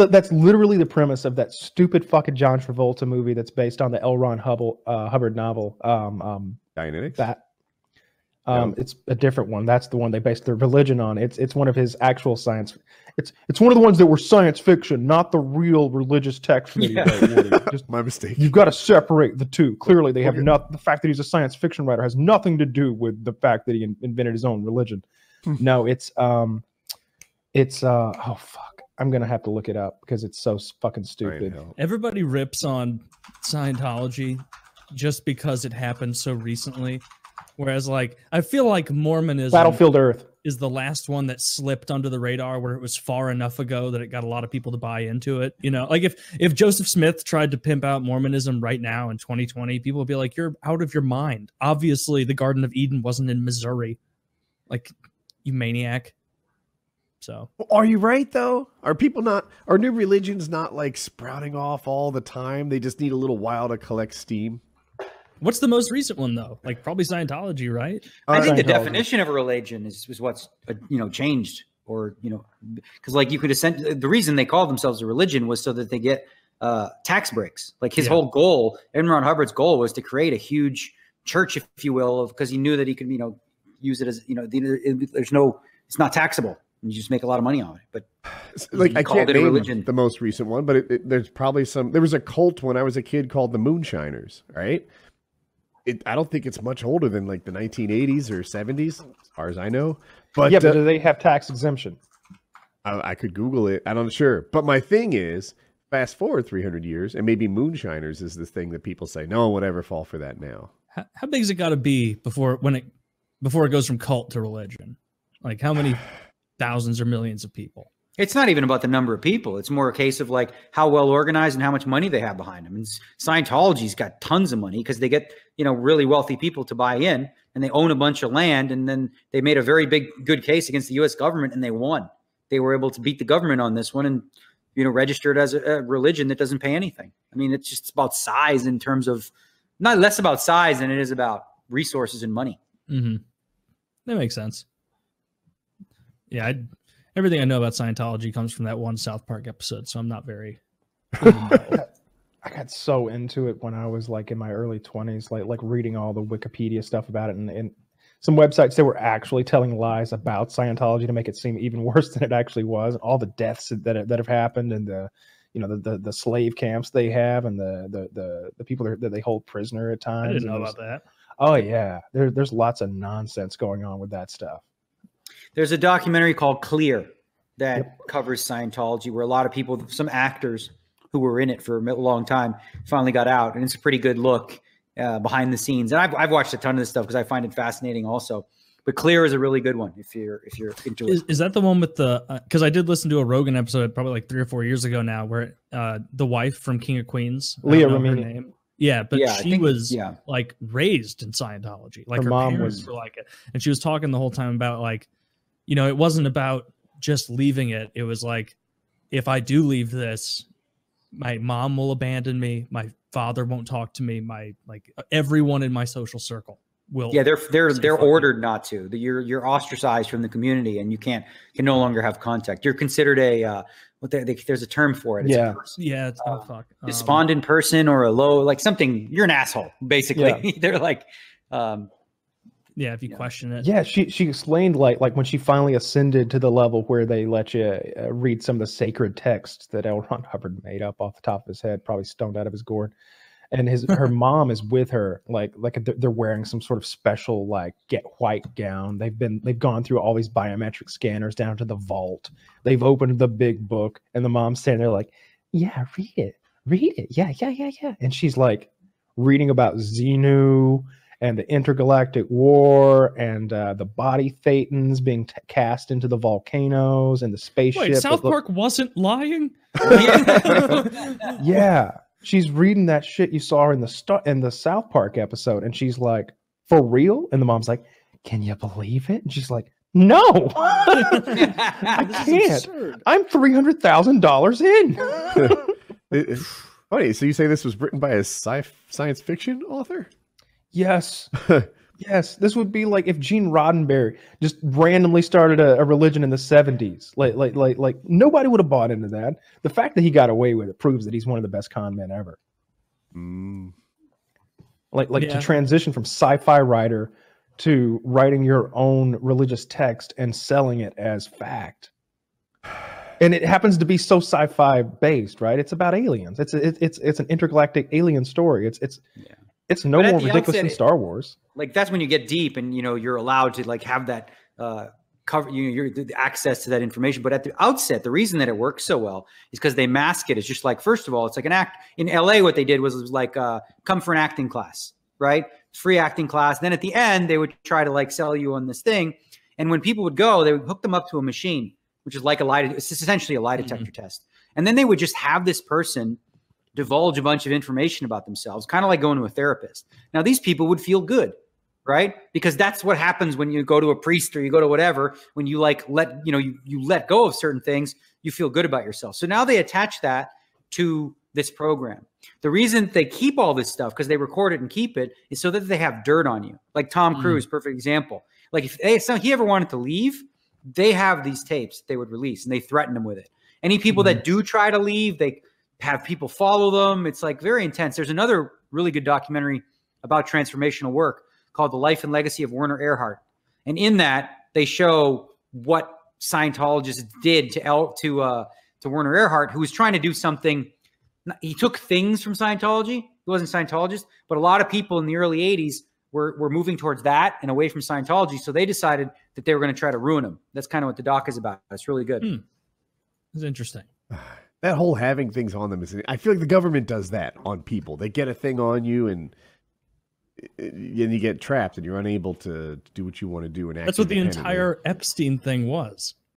that's literally the premise of that stupid fucking John Travolta movie that's based on the L. Ron Hubbard novel. Dianetics? That. It's a different one. That's the one they based their religion on. It's one of his actual science. It's one of the ones that were science fiction, not the real religious text. Just my mistake. You've got to separate the two. Clearly, they have not. The fact that he's a science fiction writer has nothing to do with the fact that he invented his own religion. No, it's oh fuck. I'm gonna have to look it up because it's so fucking stupid. Everybody rips on Scientology just because it happened so recently. Whereas, like, I feel like Mormonism Battlefield Earth is the last one that slipped under the radar where it was far enough ago that it got a lot of people to buy into it. You know, like if Joseph Smith tried to pimp out Mormonism right now in 2020, people would be like, you're out of your mind. Obviously, the Garden of Eden wasn't in Missouri. Like, you maniac. So are you right though? Are new religions not like sprouting off all the time? They just need a little while to collect steam. What's the most recent one though? Like probably Scientology, right? I think the definition of a religion is what's changed, or because like you could the reason they called themselves a religion was so that they get tax breaks. Like his whole goal, N. Ron Hubbard's goal, was to create a huge church, if you will, because he knew that he could use it as it's not taxable. And you just make a lot of money on it. But like I can't name the most recent one, but there's probably some. There was a cult when I was a kid called the Moonshiners, right? I don't think it's much older than like the 1980s or 70s, as far as I know. But but do they have tax exemption? I could Google it. I'm not sure. But my thing is, fast forward 300 years, and maybe Moonshiners is this thing that people say, no one would ever fall for that now. How big has it got to be before it goes from cult to religion? Like how many thousands or millions of people? It's not even about the number of people. It's more a case of like how well organized and how much money they have behind them. And Scientology's got tons of money because they get, really wealthy people to buy in, and they own a bunch of land. And then they made a very good case against the U.S. government, and they won. They were able to beat the government on this one and, register it as a religion that doesn't pay anything. I mean, it's just about size in terms of not less about size than it is about resources and money. Mm-hmm. That makes sense. Yeah. Everything I know about Scientology comes from that one South Park episode, so I'm not very. I got so into it when I was like in my early 20s, like reading all the Wikipedia stuff about it, and some websites that were actually telling lies about Scientology to make it seem even worse than it actually was. All the deaths that have happened, and the slave camps they have, and the people that they hold prisoner at times. I didn't know about that. Oh yeah, there's lots of nonsense going on with that stuff. There's a documentary called Clear that covers Scientology, where a lot of people, some actors who were in it for a long time, finally got out, and it's a pretty good look behind the scenes. And I've watched a ton of this stuff because I find it fascinating also. But Clear is a really good one if you're into it. Is that the one with the? Because I did listen to a Rogan episode probably like 3 or 4 years ago now, where the wife from King of Queens, Leah Remini. Yeah, but she was like raised in Scientology. Like her mom parents were like it, and she was talking the whole time about like, it wasn't about just leaving it. It was like, if I do leave this, my mom will abandon me. My father won't talk to me. Everyone in my social circle will. Yeah, they're ordered not to. You're ostracized from the community, and you can no longer have contact. You're considered a there's a term for it. It's despondent person, or a low, like something. You're an asshole, basically. Yeah. They're like. If you question it. Yeah, she explained like when she finally ascended to the level where they let you read some of the sacred texts that L. Ron Hubbard made up off the top of his head, probably stoned out of his gourd. And her mom is with her, like they're wearing some sort of special like get white gown. They've gone through all these biometric scanners down to the vault. They've opened the big book, and the mom's standing there like, yeah, read it. Yeah. And she's like reading about Xenu and the intergalactic war, and the body thetans being cast into the volcanoes, and the spaceship. Wait, South Park wasn't lying? Yeah, she's reading that shit you saw in the South Park episode, and she's like, "For real?" And the mom's like, "Can you believe it?" And she's like, "No, I can't. I'm $300,000 in." Funny. So you say this was written by a science fiction author? Yes. Yes, this would be like if Gene Roddenberry just randomly started a religion in the 70s. Like nobody would have bought into that. The fact that he got away with it proves that he's one of the best con men ever. To transition from sci-fi writer to writing your own religious text and selling it as fact. And it happens to be so sci-fi based, right? It's about aliens. It's an intergalactic alien story. It's no more ridiculous than Star Wars. Like that's when you get deep and you're allowed to like have that cover you're access to that information. But at the outset, the reason that it works so well is because they mask it. It's just like, first of all, it's like an act in LA. What they did was like come for an acting class, right? Free acting class. Then at the end, they would try to like sell you on this thing. And when people would go, they would hook them up to a machine, which is like it's essentially a lie detector test. And then they would just have this person divulge a bunch of information about themselves, kind of like going to a therapist. Now, these people would feel good, right? Because that's what happens when you go to a priest or you go to whatever, when you like you let go of certain things, you feel good about yourself. So now they attach that to this program. The reason they keep all this stuff, because they record it and keep it, is so that they have dirt on you. Like Tom Cruise, perfect example. Like if he ever wanted to leave, they have these tapes they would release and they threaten him with it. Any people that do try to leave, they have people follow them. It's like very intense. There's another really good documentary about transformational work called The Life and Legacy of Werner Erhard. And in that, they show what Scientologists did to Werner Erhard, who was trying to do something. He took things from Scientology. He wasn't a Scientologist, but a lot of people in the early 80s were moving towards that and away from Scientology. So they decided that they were going to try to ruin him. That's kind of what the doc is about. It's really good. It's interesting. That whole having things on them I feel like the government does that on people. They get a thing on you and you get trapped and you're unable to do what you want to do. And that's what the entire Epstein thing was.